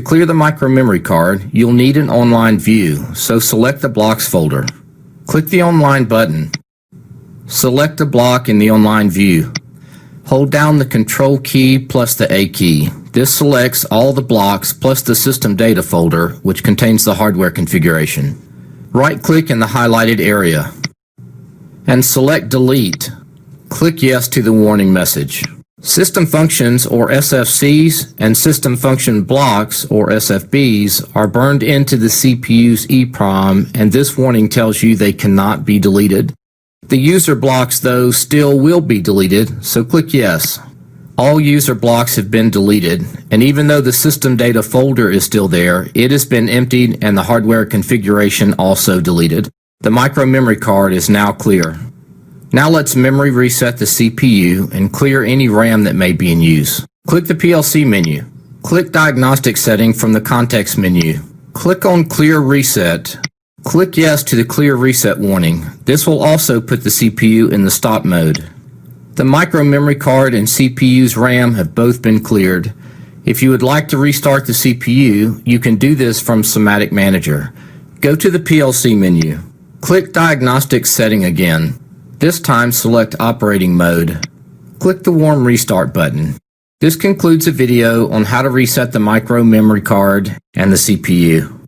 To clear the micro memory card, you'll need an online view, so select the Blocks folder. Click the Online button. Select a block in the online view. Hold down the Control key plus the A key. This selects all the blocks plus the system data folder, which contains the hardware configuration. Right-click in the highlighted area and select Delete. Click Yes to the warning message. System functions, or SFCs, and system function blocks, or SFBs, are burned into the CPU's EEPROM, and this warning tells you they cannot be deleted. The user blocks, though, still will be deleted, so click Yes. All user blocks have been deleted, and even though the system data folder is still there, it has been emptied and the hardware configuration also deleted. The micro memory card is now clear. Now let's memory reset the CPU and clear any RAM that may be in use. Click the PLC menu. Click Diagnostic Setting from the context menu. Click on Clear Reset. Click Yes to the Clear Reset warning. This will also put the CPU in the stop mode. The micro memory card and CPU's RAM have both been cleared. If you would like to restart the CPU, you can do this from Simatic Manager. Go to the PLC menu. Click Diagnostic Setting again. This time select Operating Mode. Click the Warm Restart button. This concludes a video on how to reset the micro memory card and the CPU.